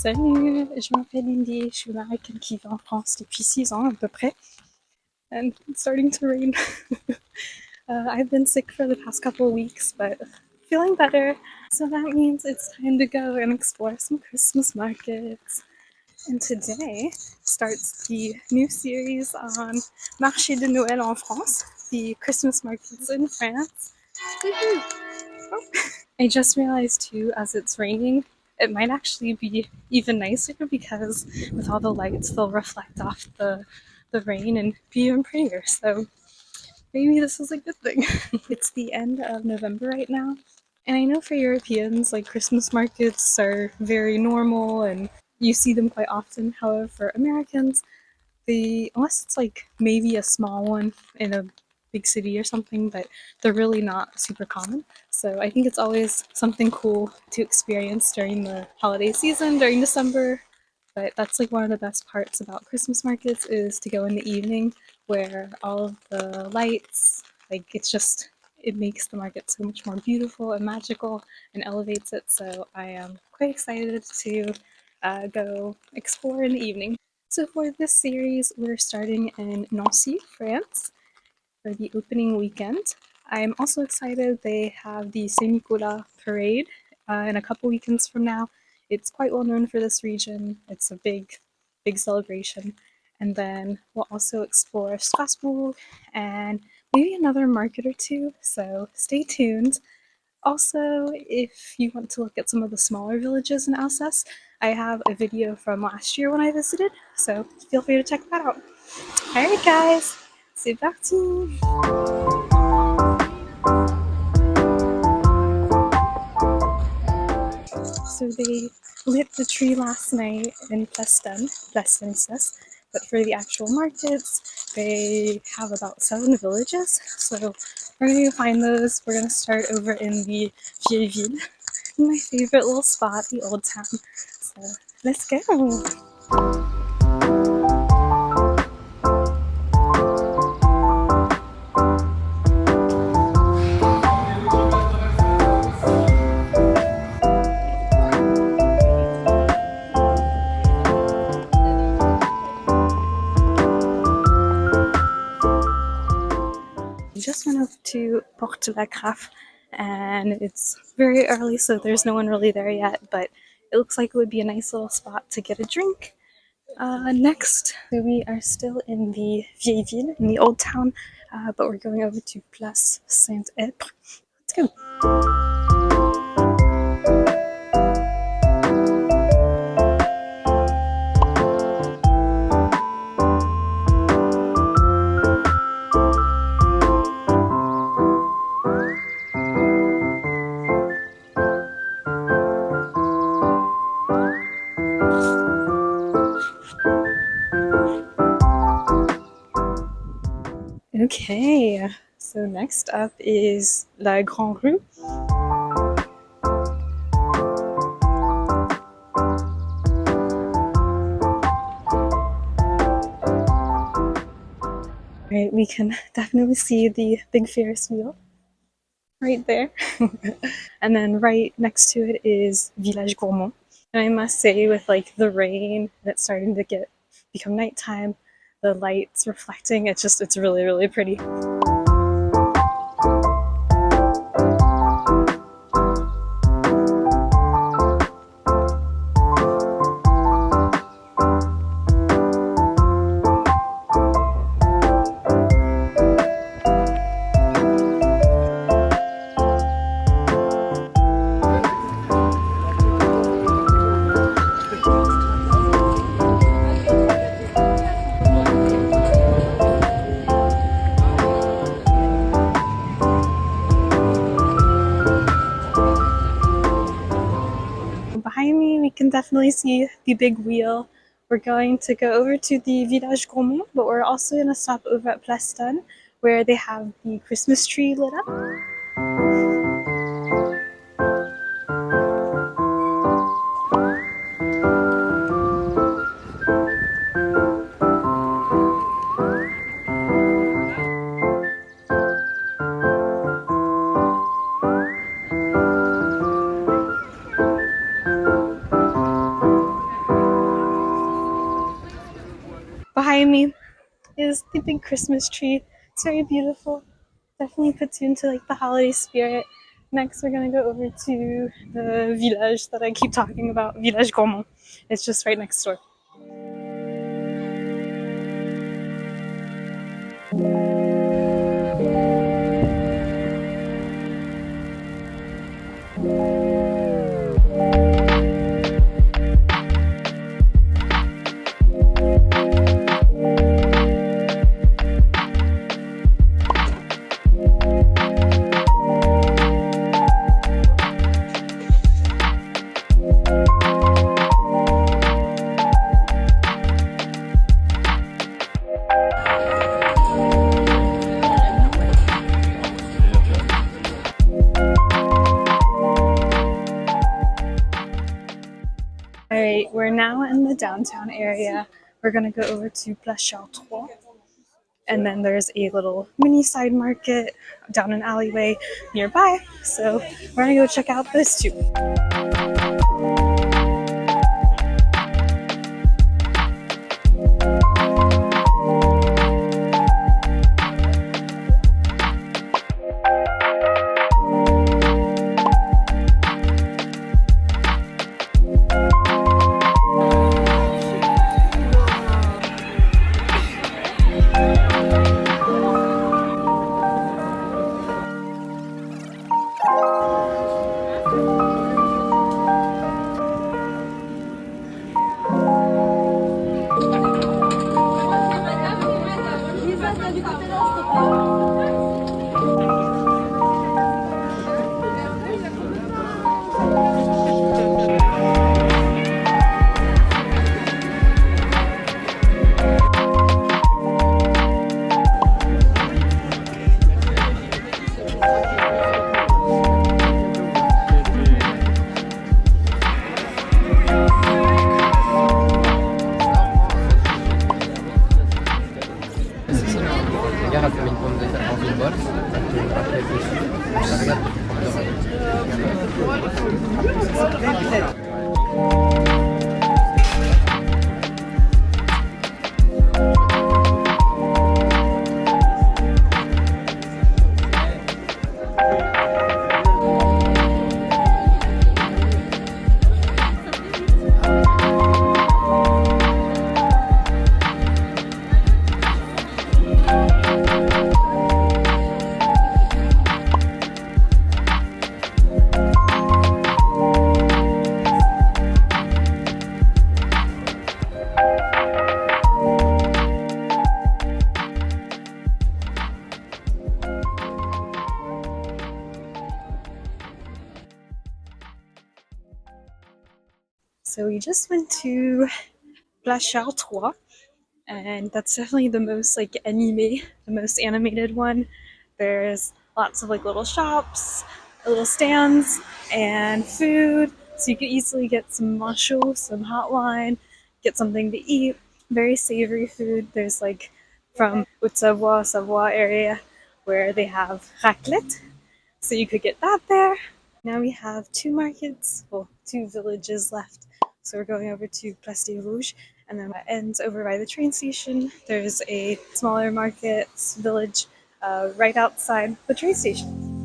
Salut, je m'appelle Lyndi, je suis une Américaine qui vit en France depuis 6 ans à peu près. And it's starting to rain. I've been sick for the past couple of weeks, but feeling better. So that means it's time to go and explore some Christmas markets. And today starts the new series on Marché de Noël en France, the Christmas markets in France. I just realized too, as it's raining, it might actually be even nicer because with all the lights, they'll reflect off the rain and be even prettier. So maybe this is a good thing. It's the end of November right now. And I know for Europeans, like Christmas markets are very normal and you see them quite often. However, for Americans, unless it's like maybe a small one in a big city or something, but they're really not super common. So I think it's always something cool to experience during the holiday season, during December. But that's like one of the best parts about Christmas markets is to go in the evening where all of the lights, like it makes the market so much more beautiful and magical and elevates it. So I am quite excited to go explore in the evening. So for this series, we're starting in Nancy, France for the opening weekend. I'm also excited they have the Saint-Nicolas parade in a couple weekends from now. It's quite well known for this region. It's a big, big celebration. And then we'll also explore Strasbourg and maybe another market or two, so stay tuned. Also, if you want to look at some of the smaller villages in Alsace, I have a video from last year when I visited, so feel free to check that out. Alright guys, c'est parti! So they lit the tree last night in Stanislas, but for the actual markets, they have about 7 villages, so we're going to find those. We're going to start over in the vieille ville, my favorite little spot, the old town. So let's go. I just went up to porte la craffe and it's very early, so there's no one really there yet, but it looks like it would be a nice little spot to get a drink. Next, we are still in the vieille ville, in the old town, but we're going over to place Saint-Epvre. Let's go. Okay, so next up is la grande roue. Right, we can definitely see the big Ferris wheel right there. And then right next to it is Village Gourmand. And I must say, with like the rain and it's starting to become nighttime, the lights reflecting, it's really, really pretty. Behind me, we can definitely see the big wheel. We're going to go over to the Village Gourmand, but we're also going to stop over at Place Stun, where they have the Christmas tree lit up. behind me is the big Christmas tree. It's very beautiful. Definitely puts you into like the holiday spirit. Next, we're gonna go over to the village that I keep talking about, village gourmand. It's just right next door. Alright, we're now in the downtown area. We're gonna go over to trois, and then there's a little mini side market down an alleyway nearby. So we're gonna go check out those two. So we just went to trois, and that's definitely the most like animé, the most animated one. There's lots of like little shops, little stands, and food. So you could easily get some manchot, some hot wine, get something to eat. Very savory food. There's like from Savoie area where they have raclette. So you could get that there. Now we have two markets, well, two villages left. So we're going over to Place des Vosges, and then that ends over by the train station. There's a smaller market village right outside the train station.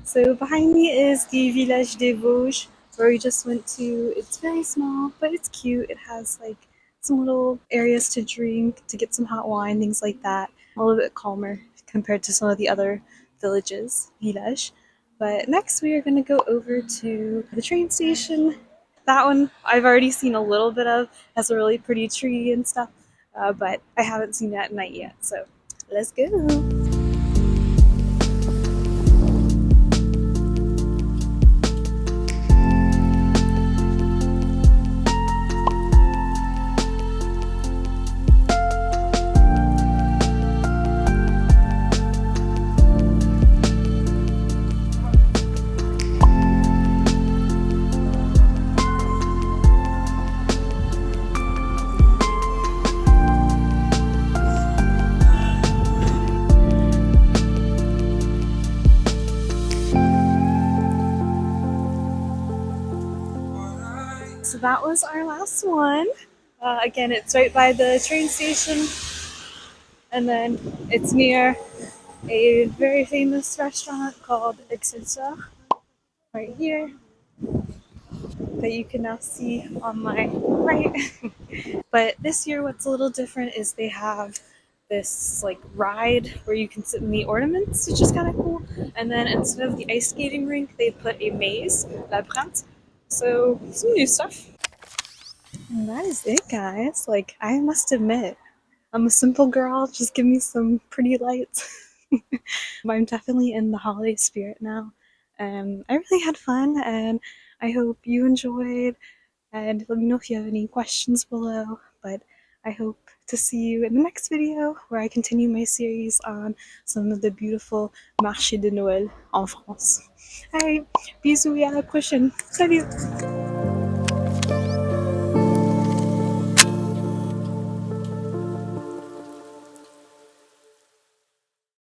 So behind me is the Village des Vosges, where we just went to. It's very small, but it's cute. It has like some little areas to drink, to get some hot wine, things like that. A little bit calmer compared to some of the other villages, village. But next we are going to go over to the train station. That one I've already seen a little bit of. It has a really pretty tree and stuff, but I haven't seen that at night yet. So let's go. So that was our last one. Again, it's right by the train station, and then it's near a very famous restaurant called Epvre right here that you can now see on my right. But this year, what's a little different is they have this like ride where you can sit in the ornaments, which is kind of cool. And then instead of the ice skating rink, they put a maze, labyrinth. So some new stuff. And that is it, guys. Like I must admit, I'm a simple girl. Just give me some pretty lights. But I'm definitely in the holiday spirit now. I really had fun, and I hope you enjoyed. And let me know if you have any questions below. But I hope to see you in the next video where I continue my series on some of the beautiful marchés de Noël en France. Alright, bisous et à la prochaine. Salut!